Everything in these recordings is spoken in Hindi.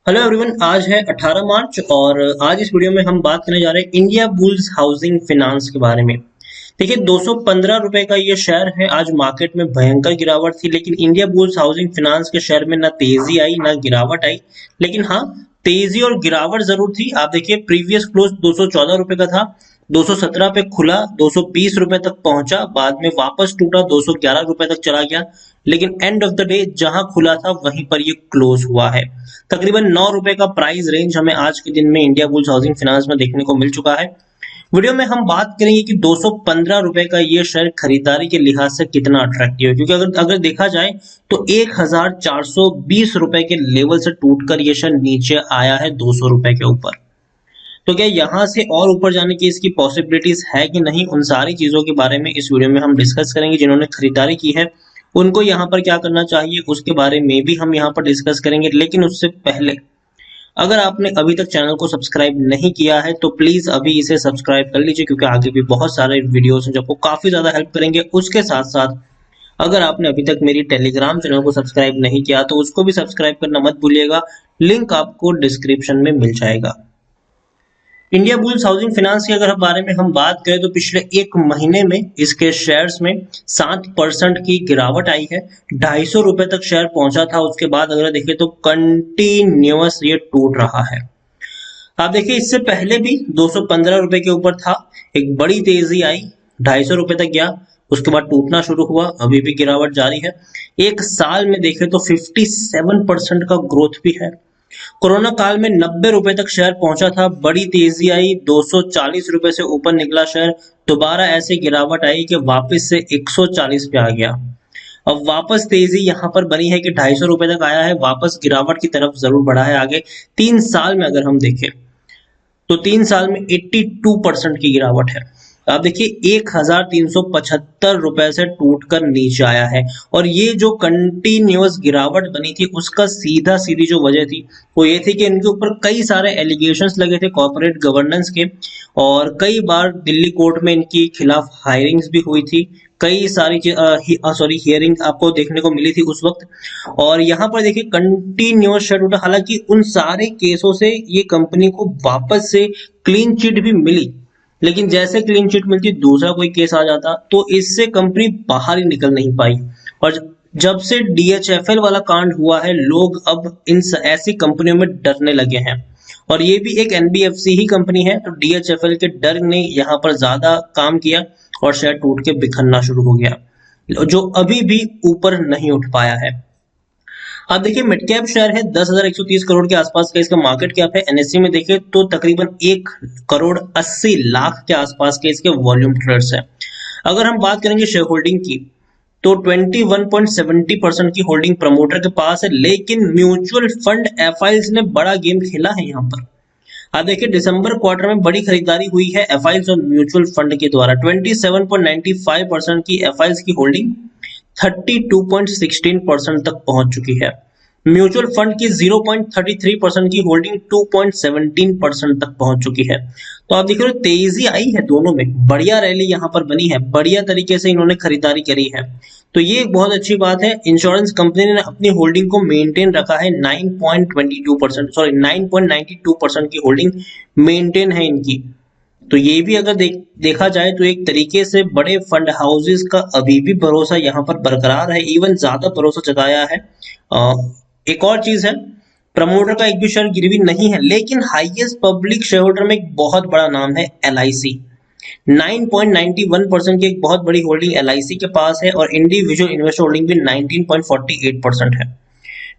Hello everyone. आज है 18 मार्च और आज इस वीडियो में हम बात करने जा रहे हैं इंडिया बुल्स हाउसिंग फाइनेंस के बारे में। देखिए, 215 रुपए का ये शेयर है। आज मार्केट में भयंकर गिरावट थी, लेकिन इंडिया बुल्स हाउसिंग फाइनेंस के शेयर में ना तेजी आई ना गिरावट आई। लेकिन हाँ, तेजी और गिरावट जरूर थी। आप देखिए, प्रीवियस क्लोज 214 रुपए का था, 217 पे खुला, 220 रुपए तक पहुंचा, बाद में वापस टूटा, 211 रुपए तक चला गया। लेकिन एंड ऑफ द डे जहां खुला था वहीं पर ये क्लोज हुआ है। तकरीबन 9 रुपए का प्राइस रेंज हमें आज के दिन में इंडिया बुल्स हाउसिंग फाइनेंस में देखने को मिल चुका है। वीडियो में हम बात करेंगे कि 215 रुपए का ये शेयर खरीदारी के लिहाज से कितना अट्रैक्टिव है, क्योंकि अगर अगर देखा जाए तो 1420 रुपए के लेवल से टूटकर ये शेयर नीचे आया है 200 रुपए के ऊपर। तो क्या यहाँ से और ऊपर जाने की इसकी पॉसिबिलिटीज है कि नहीं, उन सारी चीजों के बारे में इस वीडियो में हम डिस्कस करेंगे। जिन्होंने खरीदारी की है उनको यहाँ पर क्या करना चाहिए उसके बारे में भी हम यहाँ पर डिस्कस करेंगे। लेकिन उससे पहले, अगर आपने अभी तक चैनल को सब्सक्राइब नहीं किया है तो प्लीज अभी इसे सब्सक्राइब कर लीजिए, क्योंकि आगे भी बहुत सारे वीडियोस हैं जो आपको काफी ज्यादा हेल्प करेंगे। उसके साथ साथ अगर आपने अभी तक मेरी टेलीग्राम चैनल को सब्सक्राइब नहीं किया तो उसको भी सब्सक्राइब करना मत भूलिएगा। लिंक आपको डिस्क्रिप्शन में मिल जाएगा। इंडिया बुल्स हाउसिंग फाइनेंस के अगर बारे में हम बात करें तो पिछले एक महीने में इसके शेयर्स में 7% की गिरावट आई है। 250 रुपए तक शेयर पहुंचा था, उसके बाद अगर देखें तो कंटिन्यूअस ये टूट रहा है। आप देखिए, इससे पहले भी 215 रुपए के ऊपर था, एक बड़ी तेजी आई, 250 रुपए तक गया, उसके बाद टूटना शुरू हुआ, अभी भी गिरावट जारी है। एक साल में देखें तो 57% का ग्रोथ भी है। कोरोना काल में 90 रुपए तक शेयर पहुंचा था, बड़ी तेजी आई, 240 रुपए से ऊपर निकला शेयर, दोबारा ऐसे गिरावट आई कि वापस से 140 पे आ गया। अब वापस तेजी यहां पर बनी है कि 250 रुपए तक आया है, वापस गिरावट की तरफ जरूर बढ़ा है आगे। 3 साल में अगर हम देखें तो 3 साल में 82% की गिरावट है। आप देखिए, 1375 रुपए से टूटकर नीचे आया है। और ये जो कंटिन्यूअस गिरावट बनी थी उसका सीधा सीधी जो वजह थी वो ये थी कि इनके ऊपर कई सारे एलिगेशंस लगे थे कॉर्पोरेट गवर्नेंस के, और कई बार दिल्ली कोर्ट में इनकी खिलाफ हायरिंग्स भी हुई थी। कई सारी हियरिंग आपको देखने को मिली थी उस वक्त। और यहाँ पर देखिए, कंटिन्यूअस शट उठा। हालांकि उन सारे केसों से ये कंपनी को वापस से क्लीन चिट भी मिली, लेकिन जैसे क्लीन चिट मिलती दूसरा कोई केस आ जाता तो इससे कंपनी बाहर ही निकल नहीं पाई। और जब से डीएचएफएल वाला कांड हुआ है, लोग अब इन ऐसी कंपनियों में डरने लगे हैं। और ये भी एक एनबीएफसी ही कंपनी है, तो डीएचएफएल के डर ने यहाँ पर ज्यादा काम किया और शेयर टूट के बिखरना शुरू हो गया, जो अभी भी ऊपर नहीं उठ पाया है। आप देखिए, मिड कैप शेयर है, 10,130 करोड़ के आसपास का इसका मार्केट कैप है। एनएससी में देखिए तो तकरीबन 1 करोड़ 80 लाख के आसपास के इसके वॉल्यूम ट्रेड्स है। अगर हम बात करेंगे शेयर होल्डिंग की तो 21.70% की होल्डिंग प्रमोटर के पास है, लेकिन म्यूचुअल फंड एफआईएल्स ने बड़ा गेम खेला है यहाँ पर। आप देखिए, दिसंबर क्वार्टर में बड़ी खरीदारी हुई है एफआईएल्स और म्यूचुअल फंड के द्वारा। 27.95% की एफआईएल्स की होल्डिंग 32.16% तक पहुंच चुकी है। म्यूचुअल फंड की 0.33% की होल्डिंग 2.17% तक पहुंच चुकी है। तो आप देख रहे हो, तेजी आई है दोनों में, बढ़िया रैली यहाँ पर बनी है, बढ़िया तरीके से इन्होंने खरीदारी करी है। तो ये एक बहुत अच्छी बात है। इंश्योरेंस कंपनी ने अपनी होल्डिंग को मेंटेन रखा है, 9.92% की होल्डिंग मेंटेन है इनकी। तो ये भी अगर देखा जाए तो एक तरीके से बड़े फंड हाउसेस का अभी भी भरोसा यहाँ पर बरकरार है, इवन ज्यादा भरोसा जताया है। एक और चीज है, प्रमोटर का एक भी शेयर गिरवी नहीं है, लेकिन हाईएस्ट पब्लिक शेयर होल्डर में एक बहुत बड़ा नाम है एलआईसी। 9.91% की एक बहुत बड़ी होल्डिंग एलआईसी के पास है, और इंडिविजुअल इन्वेस्टर होल्डिंग भी 19.48% है।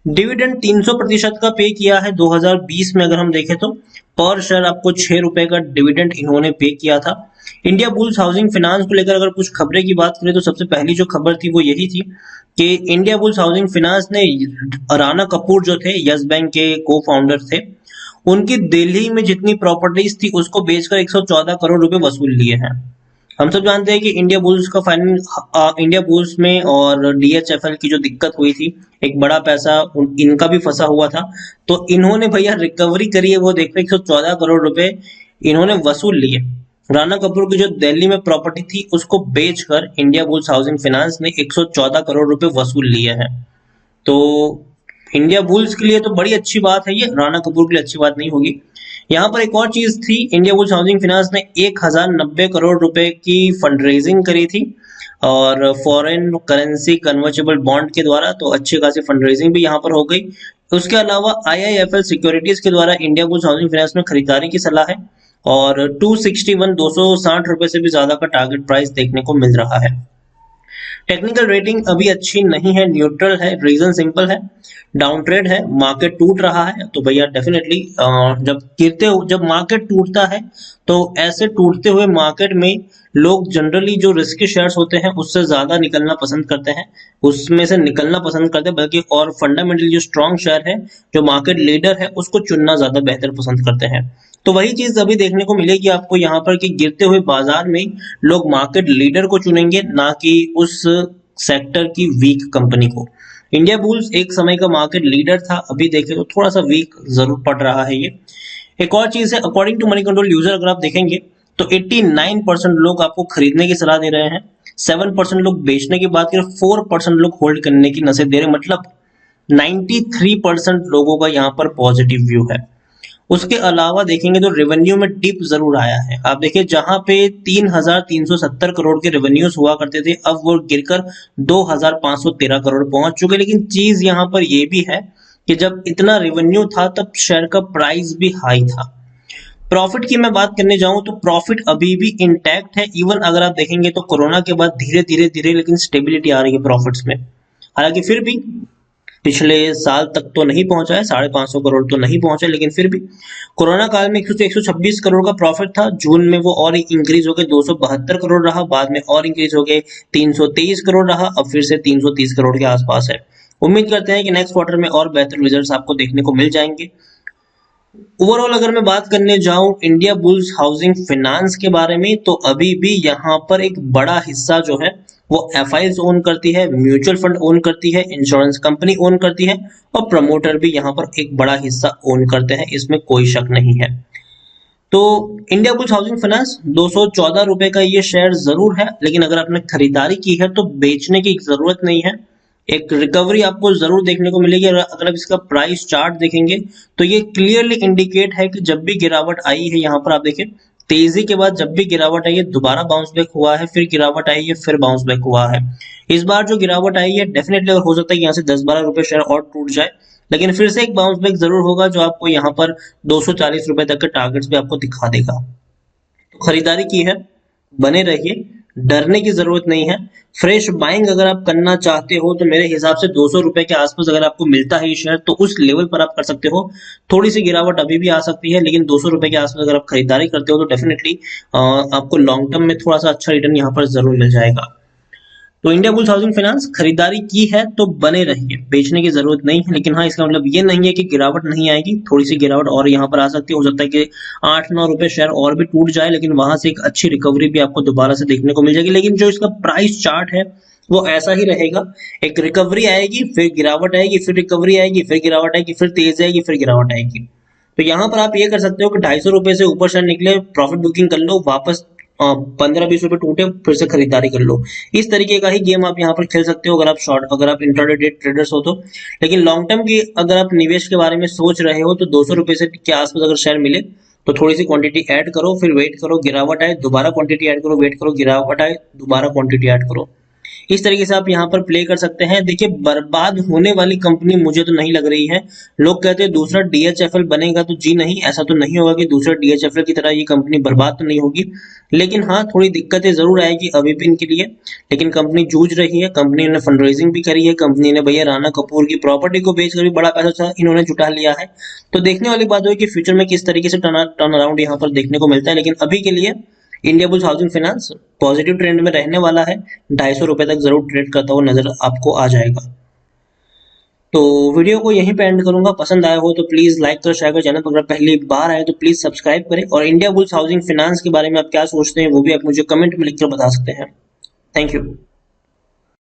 डिविडेंड 300% का पे किया है 2020 में। अगर हम देखें तो पर शेयर आपको 6 रुपए का डिविडेंड इन्होंने पे किया था। इंडिया बुल्स हाउसिंग फाइनेंस को लेकर अगर कुछ खबरें की बात करें तो सबसे पहली जो खबर थी वो यही थी कि इंडिया बुल्स हाउसिंग फाइनेंस ने राणा कपूर जो थे, यस बैंक के को फाउंडर थे, उनकी दिल्ली में जितनी प्रॉपर्टीज थी उसको बेचकर 114 करोड़ रुपए वसूल लिए हैं। हम सब जानते हैं कि इंडिया बुल्स का इंडिया बुल्स में और डीएचएफएल की जो दिक्कत हुई थी, एक बड़ा पैसा इनका भी फंसा हुआ था। तो इन्होंने भैया रिकवरी करी है, वो देखो 114 करोड़ रुपए इन्होंने वसूल लिए। राणा कपूर की जो दिल्ली में प्रॉपर्टी थी उसको बेचकर इंडिया बुल्स हाउसिंग फाइनेंस ने 114 करोड़ रुपए वसूल लिए हैं। तो इंडिया बुल्स के लिए तो बड़ी अच्छी बात है, ये राणा कपूर के लिए अच्छी बात नहीं होगी। यहाँ पर एक और चीज थी, इंडिया बुल्स हाउसिंग फाइनेंस ने 1090 करोड़ रुपए की फंड रेजिंग करी थी और फॉरेन करेंसी कन्वर्टेबल बॉन्ड के द्वारा, तो अच्छी खासी फंड रेजिंग भी यहाँ पर हो गई। उसके अलावा आईआईएफएल सिक्योरिटीज के द्वारा इंडिया बुल्स हाउसिंग फाइनेंस में खरीदारी की सलाह है और 260 रुपए से भी ज्यादा का टारगेट प्राइस देखने को मिल रहा है। टेक्निकल रेटिंग अभी अच्छी नहीं है, न्यूट्रल है। रीजन सिंपल है, डाउन ट्रेड है, मार्केट टूट रहा है। तो भैया डेफिनेटली जब मार्केट टूटता है तो ऐसे टूटते हुए मार्केट में लोग जनरली जो रिस्की शेयर्स होते हैं उससे ज्यादा निकलना पसंद करते हैं, उसमें से निकलना पसंद करते हैं, बल्कि और फंडामेंटली जो स्ट्रॉन्ग शेयर है, जो मार्केट लीडर है, उसको चुनना ज्यादा बेहतर पसंद करते हैं। तो वही चीज अभी देखने को मिलेगी आपको यहाँ पर कि गिरते हुए बाजार में लोग मार्केट लीडर को चुनेंगे, ना कि उस सेक्टर की वीक कंपनी को। इंडिया बुल्स एक समय का मार्केट लीडर था, अभी देखें तो थोड़ा सा वीक जरूर पड़ रहा है ये। एक और चीज है, according to Moneycontrol user अगर आप देखेंगे तो 89% लोग आपको खरीदने की सलाह दे रहे हैं, 7% लोग बेचने की बात करें, 4% लोग होल्ड करने की नसीहत दे रहे हैं। मतलब 93% लोगों का यहाँ पर पॉजिटिव व्यू है। उसके अलावा देखेंगे तो रेवेन्यू में डिप जरूर आया है। आप देखिए जहां पे 3370 करोड़ के रेवेन्यूज हुआ करते थे, अब वो गिरकर 2513 करोड़ पहुंच चुके। लेकिन चीज यहां पर ये भी है कि जब इतना रेवेन्यू था तब शेयर का प्राइस भी हाई था। प्रॉफिट की मैं बात करने जाऊं तो प्रॉफिट अभी भी इंटैक्ट है। इवन अगर आप देखेंगे तो कोरोना के बाद धीरे धीरे धीरे लेकिन स्टेबिलिटी आ रही है प्रॉफिट्स में। हालांकि फिर भी पिछले साल तक तो नहीं पहुंचा है, 550 करोड़ तो नहीं पहुंचा, लेकिन फिर भी कोरोना काल में 126 करोड़ का प्रॉफिट था। जून में वो और इंक्रीज हो गए 272 करोड़ रहा, बाद में और इंक्रीज हो गए 323 करोड़ रहा, अब फिर से 330 करोड़ के आसपास है। उम्मीद करते हैं कि नेक्स्ट क्वार्टर में और बेहतर रिजल्ट्स आपको देखने को मिल जाएंगे। ओवरऑल अगर मैं बात करने जाऊं इंडिया बुल्स हाउसिंग फाइनेंस के बारे में, तो अभी भी यहाँ पर एक बड़ा हिस्सा जो है वो एफआईज ओन करती है, म्यूचुअल फंड ओन करती है, इंश्योरेंस कंपनी ओन करती है और प्रमोटर भी यहाँ पर एक बड़ा हिस्सा ओन करते हैं, इसमें कोई शक नहीं है। तो इंडिया बुल्स हाउसिंग फाइनेंस 214 रुपए का ये शेयर जरूर है, लेकिन अगर आपने खरीदारी की है तो बेचने की जरूरत नहीं है। एक रिकवरी आपको जरूर देखने को मिलेगी। अगर आप इसका प्राइस चार्ट देखेंगे तो ये क्लियरली इंडिकेट है कि जब भी गिरावट आई है, यहाँ पर आप देखिए तेजी के बाद जब भी गिरावट आई है दोबारा बाउंस बैक हुआ है, फिर गिरावट आई है, फिर बाउंस बैक हुआ है। इस बार जो गिरावट आई है डेफिनेटली हो सकता है यहाँ से 10-12 रुपए शेयर और टूट जाए, लेकिन फिर से एक बाउंस बैक जरूर होगा जो आपको यहाँ पर 240 रुपए तक के टारगेट्स भी आपको दिखा देगा। तो खरीदारी की है, बने रहिए, डरने की जरूरत नहीं है। फ्रेश बाइंग अगर आप करना चाहते हो तो मेरे हिसाब से 200 रुपए के आसपास अगर आपको मिलता है ये शेयर तो उस लेवल पर आप कर सकते हो। थोड़ी सी गिरावट अभी भी आ सकती है, लेकिन 200 रुपए के आसपास अगर आप खरीदारी करते हो तो डेफिनेटली आपको लॉन्ग टर्म में थोड़ा सा अच्छा रिटर्न यहाँ पर जरूर मिल जाएगा। तो इंडिया बुल्स हाउसिंग फाइनेंस खरीदारी की है तो बने रहिए, बेचने की जरूरत नहीं है। लेकिन हाँ, इसका मतलब ये नहीं है कि गिरावट नहीं आएगी, थोड़ी सी गिरावट और यहाँ पर आ सकती है। हो सकता है कि 8-9 रुपए शेयर और भी टूट जाए, लेकिन वहां से एक अच्छी रिकवरी भी आपको दोबारा से देखने को मिल जाएगी। लेकिन जो इसका प्राइस चार्ट है वो ऐसा ही रहेगा, एक रिकवरी आएगी, फिर गिरावट आएगी, फिर रिकवरी आएगी, फिर गिरावट आएगी, फिर तेज आएगी, फिर गिरावट आएगी। तो यहाँ पर आप ये कर सकते हो कि 250 रुपए से ऊपर शेयर निकले, प्रॉफिट बुकिंग कर लो, वापस 15-20 रुपए टूटे फिर से खरीदारी कर लो। इस तरीके का ही गेम आप यहाँ पर खेल सकते हो अगर आप इंट्राडे ट्रेडर्स हो तो। लेकिन लॉन्ग टर्म की अगर आप निवेश के बारे में सोच रहे हो तो 200 रुपए से के आसपास अगर शेयर मिले तो थोड़ी सी क्वांटिटी ऐड करो, फिर वेट करो, गिरावट आए दोबारा क्वांटिटी ऐड करो, वेट करो, गिरावट आए दोबारा क्वांटिटी ऐड करो। इस तरीके से आप यहाँ पर प्ले कर सकते हैं। देखिए बर्बाद होने वाली कंपनी मुझे तो नहीं लग रही है। लोग कहते हैं दूसरा डीएचएफएल बनेगा, तो जी नहीं, ऐसा तो नहीं होगा कि दूसरा डीएचएफएल की तरह ये कंपनी बर्बाद तो नहीं होगी। लेकिन हाँ, थोड़ी दिक्कतें जरूर आएगी अभी भी इनके लिए, लेकिन कंपनी जूझ रही है। कंपनी ने फंड रेजिंग भी करी है, कंपनी ने भैया राणा कपूर की प्रॉपर्टी को बेचकर भी बड़ा पैसा इन्होंने जुटा लिया है। तो देखने वाली बात है कि फ्यूचर में किस तरीके से टर्न अराउंड यहाँ पर देखने को मिलता है। लेकिन अभी के लिए India bulls housing finance positive trend में रहने वाला है, 250 रुपए तक जरूर ट्रेड करता हुआ नजर आपको आ जाएगा। तो वीडियो को यहीं पे एंड करूंगा। पसंद आया हो तो प्लीज लाइक करो, शेयर करो। चैनल पर अगर पहली बार आए तो प्लीज सब्सक्राइब करें, और इंडिया बुल्स हाउसिंग फाइनेंस के बारे में आप क्या सोचते हैं वो भी आप मुझे कमेंट में लिखकर बता सकते हैं। Thank you.